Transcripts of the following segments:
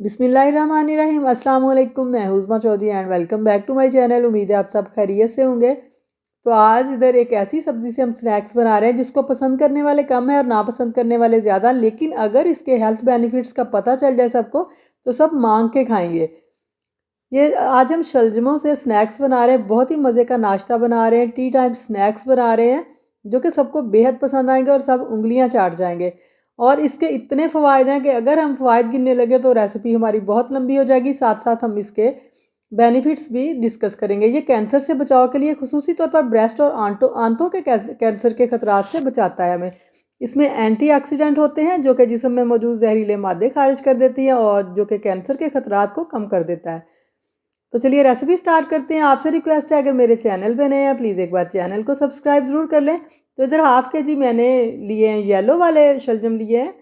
बिस्मिल्लाहिर्रहमानिर्रहीम। अस्सलाम वालेकुम। मैं Huzma Chaudhary and welcome back to my channel. उम्मीद है आप सब खैरियत से होंगे। तो आज इधर एक ऐसी सब्ज़ी से हम स्नैक्स बना रहे हैं जिसको पसंद करने वाले कम है और नापसंद करने वाले ज़्यादा, लेकिन अगर इसके हेल्थ बेनिफिट्स का पता चल जाए सबको तो सब मांग के खाएंगे। ये आज हम शलजमों से स्नैक्स बना रहे हैं, बहुत ही मज़े का नाश्ता बना रहे हैं, टी टाइम स्नैक्स बना रहे हैं जो कि सबको बेहद पसंद आएंगे और सब उंगलियां चाट जाएंगे। और इसके इतने फ़वाद हैं कि अगर हम फ़वाद गिनने लगे तो रेसिपी हमारी बहुत लंबी हो जाएगी। साथ साथ हम इसके बेनिफिट्स भी डिस्कस करेंगे। ये कैंसर से बचाव के लिए खुसूसी तौर पर ब्रेस्ट और आंतों के कैंसर के खतरात से बचाता है हमें। इसमें एंटीऑक्सीडेंट होते हैं जो कि जिस्म में मौजूद जहरीले मादे खारिज कर देती हैं और जो कि कैंसर के खतरात को कम कर देता है। तो चलिए रेसिपी स्टार्ट करते हैं। आपसे रिक्वेस्ट है, अगर मेरे चैनल पे नए हैं प्लीज़ एक बार चैनल को सब्सक्राइब ज़रूर कर लें। तो इधर हाफ़ के जी मैंने लिए हैं येलो वाले शलजम लिए हैं।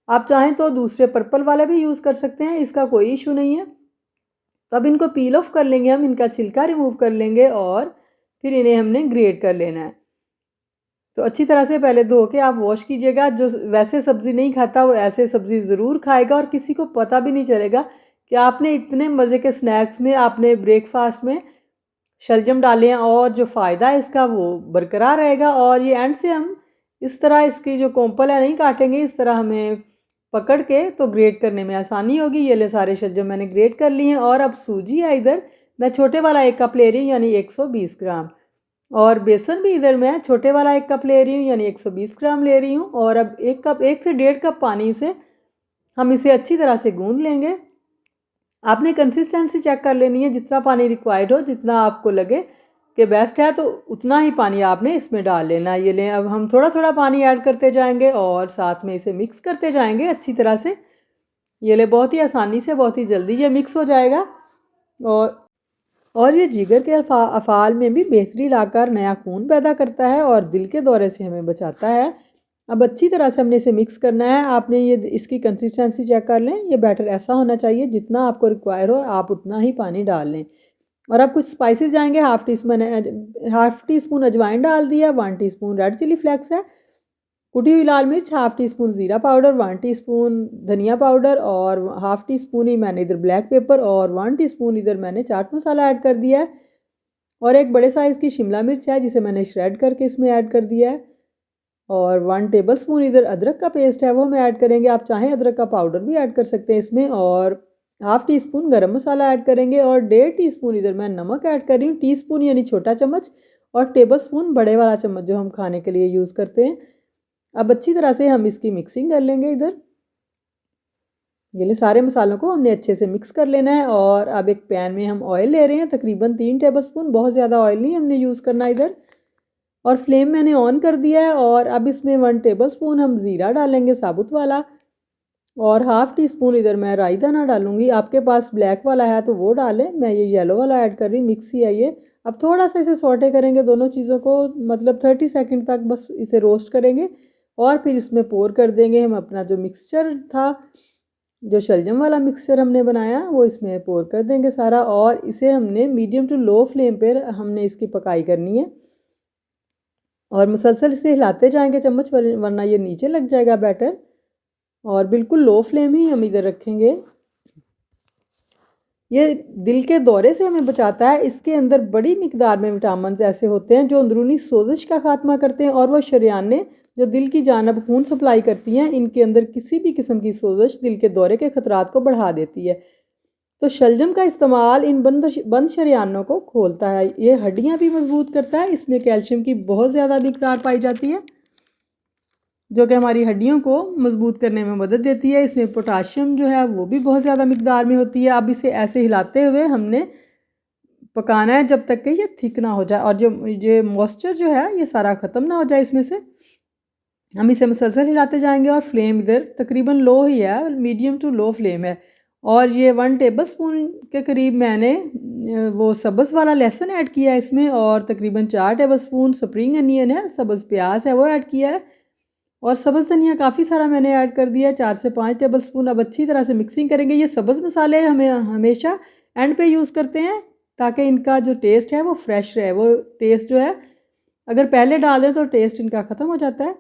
आप चाहें तो दूसरे पर्पल वाले भी यूज़ कर सकते हैं, इसका कोई इशू नहीं है। तो अब इनको पील ऑफ कर लेंगे, हम इनका छिलका रिमूव कर लेंगे और फिर इन्हें हमने ग्रेट कर लेना है। तो अच्छी तरह से पहले धो के आप वॉश कीजिएगा। जो वैसे सब्ज़ी नहीं खाता वो ऐसे सब्ज़ी ज़रूर खाएगा और किसी को पता भी नहीं चलेगा कि आपने इतने मज़े के स्नैक्स में आपने ब्रेकफास्ट में शलजम डाले हैं और जो फ़ायदा है इसका वो बरकरार रहेगा। और ये एंड से हम इस तरह इसकी जो कोंपल है नहीं काटेंगे, इस तरह हमें पकड़ के तो ग्रेट करने में आसानी होगी। ये ले सारे शलजम मैंने ग्रेट कर लिए हैं। और अब सूजी है इधर, मैं छोटे वाला 1 कप ले रही हूँ यानी 120 ग्राम। और बेसन भी इधर मैं छोटे वाला 1 कप ले रही हूँ यानी 120 ग्राम ले रही हूँ। और अब 1 से 1.5 कप पानी से हम इसे अच्छी तरह से गूंद लेंगे। आपने कंसिस्टेंसी चेक कर लेनी है, जितना पानी रिक्वायर्ड हो, जितना आपको लगे कि बेस्ट है तो उतना ही पानी आपने इसमें डाल लेना। ये लें, अब हम थोड़ा थोड़ा पानी ऐड करते जाएंगे और साथ में इसे मिक्स करते जाएंगे अच्छी तरह से। ये ले बहुत ही आसानी से, बहुत ही जल्दी ये मिक्स हो जाएगा। और और ये जिगर के अफ़ाल में भी बेहतरी लाकर नया खून पैदा करता है और दिल के दौरे से हमें बचाता है। अब अच्छी तरह से हमने इसे मिक्स करना है। आपने ये इसकी कंसिस्टेंसी चेक कर लें, ये बैटर ऐसा होना चाहिए, जितना आपको रिक्वायर हो आप उतना ही पानी डाल लें। और अब कुछ स्पाइसेस जाएंगे। हाफ़ टी स्पून अजवाइन डाल दिया, 1 टीस्पून रेड चिली फ्लेक्स है, कुटी हुई लाल मिर्च, हाफ़ टी स्पून ज़ीरा पाउडर, 1 टीस्पून धनिया पाउडर और हाफ़ टी स्पून ही मैंने इधर ब्लैक पेपर और 1 टीस्पून इधर मैंने चाट मसाला ऐड कर दिया है। और एक बड़े साइज़ की शिमला मिर्च है जिसे मैंने श्रेड करके इसमें ऐड कर दिया है। और 1 टेबल स्पून इधर अदरक का पेस्ट है वो हम ऐड करेंगे। आप चाहें अदरक का पाउडर भी ऐड कर सकते हैं इसमें। और हाफ़ टी स्पून गरम मसाला ऐड करेंगे और 1.5 टीस्पून इधर मैं नमक ऐड कर रही हूँ। टीस्पून यानी छोटा चम्मच और टेबल स्पून बड़े वाला चम्मच जो हम खाने के लिए यूज़ करते हैं। अब अच्छी तरह से हम इसकी मिक्सिंग कर लेंगे इधर। ये ले सारे मसालों को हमने अच्छे से मिक्स कर लेना है। और अब एक पैन में हम ऑयल ले रहे हैं, तकरीबन 3 टेबल स्पून, बहुत ज़्यादा ऑयल नहीं हमने यूज़ करना इधर। और फ्लेम मैंने ऑन कर दिया है। और अब इसमें 1 टेबल स्पून हम ज़ीरा डालेंगे साबुत वाला और हाफ़ टी स्पून इधर मैं राई दाना डालूंगी। आपके पास ब्लैक वाला है तो वो डालें, मैं ये येलो वाला ऐड कर रही, मिक्स ही है ये। अब थोड़ा सा इसे सौटे करेंगे दोनों चीज़ों को, मतलब 30 सेकंड तक बस इसे रोस्ट करेंगे। और फिर इसमें पोर कर देंगे हम अपना जो मिक्सचर था, जो शलजम वाला मिक्सचर हमने बनाया वो इसमें पोर कर देंगे सारा। और इसे हमने मीडियम टू लो फ्लेम पर हमने इसकी पकाई करनी है और मुसलसल इसे हिलाते जाएंगे चम्मच, वरना ये नीचे लग जाएगा बैटर। और बिल्कुल लो फ्लेम ही हम इधर रखेंगे। ये दिल के दौरे से हमें बचाता है। इसके अंदर बड़ी मिकदार में विटामिन ऐसे होते हैं जो अंदरूनी सोजिश का खात्मा करते हैं। और वह शरियानें जो दिल की जानब खून सप्लाई करती हैं, इनके अंदर किसी भी किस्म की सोजिश दिल के दौरे के खतरात को बढ़ा देती है। तो शलजम का इस्तेमाल इन बंद शरियानों को खोलता है। ये हड्डियाँ भी मजबूत करता है। इसमें कैल्शियम की बहुत ज़्यादा मिकदार पाई जाती है जो कि हमारी हड्डियों को मजबूत करने में मदद देती है। इसमें पोटाशियम जो है वो भी बहुत ज़्यादा मिकदार में होती है। अब इसे ऐसे हिलाते हुए हमने पकाना है जब तक कि ये थिक ना हो जाए और जो ये मॉइस्चर जो है ये सारा ख़त्म ना हो जाए इसमें से। हम इसे मुसलसल हिलाते जाएंगे और फ्लेम इधर तकरीबन लो ही है, मीडियम टू लो फ्लेम है। और ये 1 टेबल स्पून के करीब मैंने वो सब्ज़ वाला लहसुन ऐड किया है इसमें। और तकरीबन 4 टेबल स्पून स्प्रिंग अनियन है, सब्ज़ प्याज है वो ऐड किया है। और सब्ज़ धनिया काफ़ी सारा मैंने ऐड कर दिया है, 4 से 5 टेबल स्पून। अब अच्छी तरह से मिक्सिंग करेंगे। ये सब्ज़ मसाले हमें हमेशा एंड पे यूज़ करते हैं ताकि इनका जो टेस्ट है वो फ्रेश रहे। वो टेस्ट जो है अगर पहले डाल दें तो टेस्ट इनका ख़त्म हो जाता है।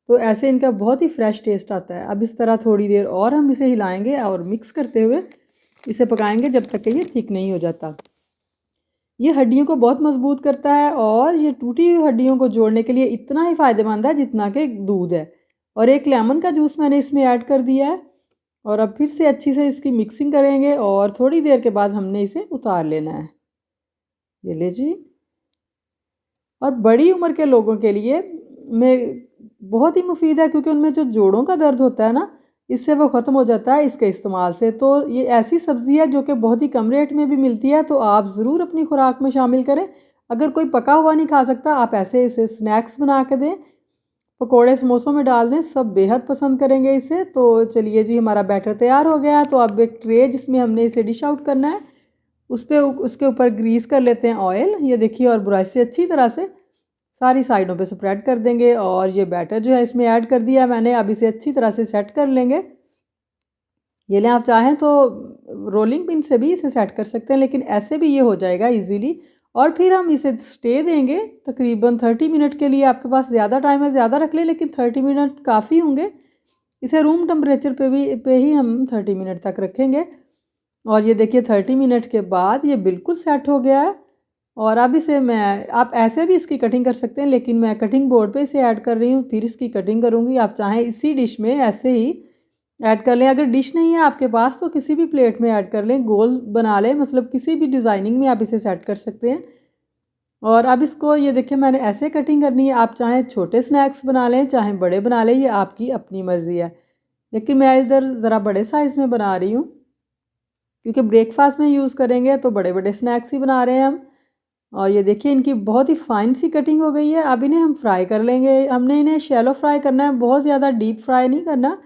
तो ऐसे इनका बहुत ही फ्रेश टेस्ट आता है। अब इस तरह थोड़ी देर और हम इसे हिलाएंगे और मिक्स करते हुए इसे पकाएंगे जब तक कि ये थिक नहीं हो जाता। ये हड्डियों को बहुत मजबूत करता है और ये टूटी हुई हड्डियों को जोड़ने के लिए इतना ही फ़ायदेमंद है जितना कि दूध है। और एक लेमन का जूस मैंने इसमें ऐड कर दिया है और अब फिर से अच्छी से इसकी मिक्सिंग करेंगे और थोड़ी देर के बाद हमने इसे उतार लेना है। ये ले जी। और बड़ी उम्र के लोगों के लिए में बहुत ही मुफीद है क्योंकि उनमें जो जोड़ों का दर्द होता है ना, इससे वो ख़त्म हो जाता है इसके इस्तेमाल से। तो ये ऐसी सब्ज़ी है जो कि बहुत ही कम रेट में भी मिलती है, तो आप ज़रूर अपनी खुराक में शामिल करें। अगर कोई पका हुआ नहीं खा सकता, आप ऐसे इसे स्नैक्स बना के दें, पकोड़े समोसों में डाल दें, सब बेहद पसंद करेंगे इसे। तो चलिए जी, हमारा बैटर तैयार हो गया है। तो अब एक ट्रे जिसमें हमने इसे डिश आउट करना है, उस पे उसके ऊपर ग्रीस कर लेते हैं ऑयल। ये देखिए, और ब्रश से अच्छी तरह से सारी साइडों पे स्प्रेड कर देंगे और ये बैटर जो है इसमें ऐड कर दिया मैंने। अब इसे अच्छी तरह से सेट कर लेंगे। ये लें, आप चाहें तो रोलिंग पिन से भी इसे सेट कर सकते हैं, लेकिन ऐसे भी ये हो जाएगा इजीली। और फिर हम इसे स्टे देंगे तकरीबन 30 मिनट के लिए। आपके पास ज़्यादा टाइम है ज़्यादा रख लें, लेकिन 30 मिनट काफ़ी होंगे। इसे रूम टेम्परेचर पे ही हम 30 मिनट तक रखेंगे। और ये देखिए 30 मिनट के बाद ये बिल्कुल सेट हो गया है। और अब इसे आप ऐसे भी इसकी कटिंग कर सकते हैं, लेकिन मैं कटिंग बोर्ड पे इसे ऐड कर रही हूँ, फिर इसकी कटिंग करूँगी। आप चाहें इसी डिश में ऐसे ही ऐड कर लें। अगर डिश नहीं है आपके पास तो किसी भी प्लेट में ऐड कर लें, गोल बना लें, मतलब किसी भी डिज़ाइनिंग में आप इसे सेट कर सकते हैं। और अब इसको ये देखिए मैंने ऐसे कटिंग करनी है। आप चाहें छोटे स्नैक्स बना लें, चाहें बड़े बना लें, ये आपकी अपनी मर्ज़ी है। लेकिन मैं इधर ज़रा बड़े साइज़ में बना रही हूँ क्योंकि ब्रेकफास्ट में यूज़ करेंगे, तो बड़े बड़े स्नैक्स ही बना रहे हैं हम। और ये देखिए इनकी बहुत ही फाइन सी कटिंग हो गई है। अब इन्हें हम फ्राई कर लेंगे। हमने इन्हें शैलो फ्राई करना है, बहुत ज़्यादा डीप फ्राई नहीं करना।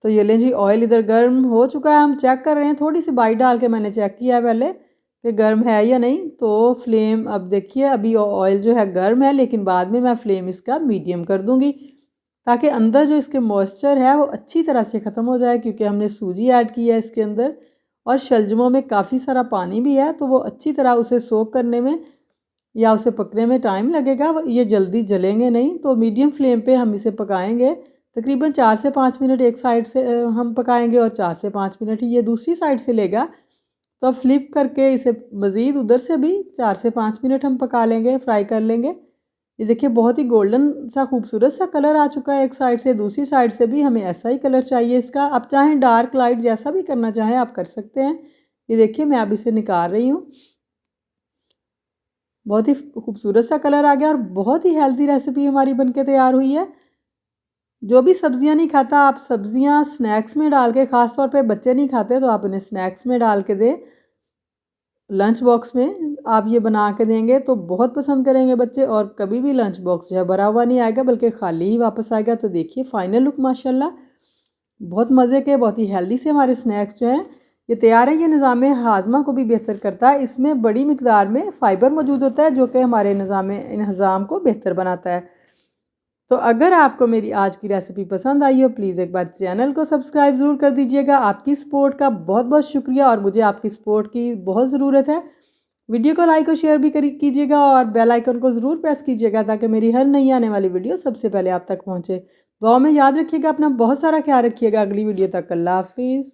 तो ये लें जी, ऑयल इधर गर्म हो चुका है। हम चेक कर रहे हैं, थोड़ी सी बाइट डाल के मैंने चेक किया है पहले कि गर्म है या नहीं। तो फ्लेम अब देखिए, अभी ऑयल जो है गर्म है, लेकिन बाद में मैं फ्लेम इसका मीडियम कर दूँगी ताकि अंदर जो इसके मॉइस्चर है वो अच्छी तरह से ख़त्म हो जाए, क्योंकि हमने सूजी ऐड की है इसके अंदर और शलजमों में काफ़ी सारा पानी भी है, तो वो अच्छी तरह उसे सोक करने में या उसे पकने में टाइम लगेगा। ये जल्दी जलेंगे नहीं। तो मीडियम फ्लेम पे हम इसे पकाएंगे तकरीबन 4 से 5 मिनट। एक साइड से हम पकाएंगे और 4 से 5 मिनट ही ये दूसरी साइड से लेगा। तो अब फ्लिप करके इसे मज़ीद उधर से भी 4 से 5 मिनट हम पका लेंगे, फ्राई कर लेंगे। ये देखिए बहुत ही गोल्डन सा खूबसूरत सा कलर आ चुका है एक साइड से। दूसरी साइड से भी हमें ऐसा ही कलर चाहिए इसका। आप चाहें डार्क लाइट जैसा भी करना चाहें आप कर सकते हैं। ये देखिए मैं अब इसे निकाल रही हूँ। बहुत ही खूबसूरत सा कलर आ गया और बहुत ही हेल्दी रेसिपी हमारी बनके तैयार हुई है। जो भी सब्जियां नहीं खाता, आप सब्जियां स्नैक्स में डाल के, ख़ास तौर पे बच्चे नहीं खाते तो आप इन्हें स्नैक्स में डाल के दें। लंच बॉक्स में आप ये बना के देंगे तो बहुत पसंद करेंगे बच्चे, और कभी भी लंच बॉक्स जो है भरा हुआ नहीं आएगा बल्कि खाली ही वापस आएगा। तो देखिए फाइनल लुक माशाल्लाह बहुत मज़े के, बहुत ही हेल्दी से हमारे स्नैक्स जो हैं ये तैयार है। ये निज़ाम हाज़मा को भी बेहतर करता है। इसमें बड़ी मिकदार में फ़ाइबर मौजूद होता है जो कि हमारे निज़ाम हज़ाम को बेहतर बनाता है। तो अगर आपको मेरी आज की रेसिपी पसंद आई हो, प्लीज़ एक बार चैनल को सब्सक्राइब ज़रूर कर दीजिएगा। आपकी सपोर्ट का बहुत बहुत शुक्रिया और मुझे आपकी सपोर्ट की बहुत ज़रूरत है। वीडियो को लाइक और शेयर भी कीजिएगा और बेल आइकन को ज़रूर प्रेस कीजिएगा ताकि मेरी हर नई आने वाली वीडियो सबसे पहले आप तक पहुँचे। दुआ में याद रखिएगा अपना बहुत सारा ख्याल रखिएगा। अगली वीडियो तक अल्लाह हाफिज़।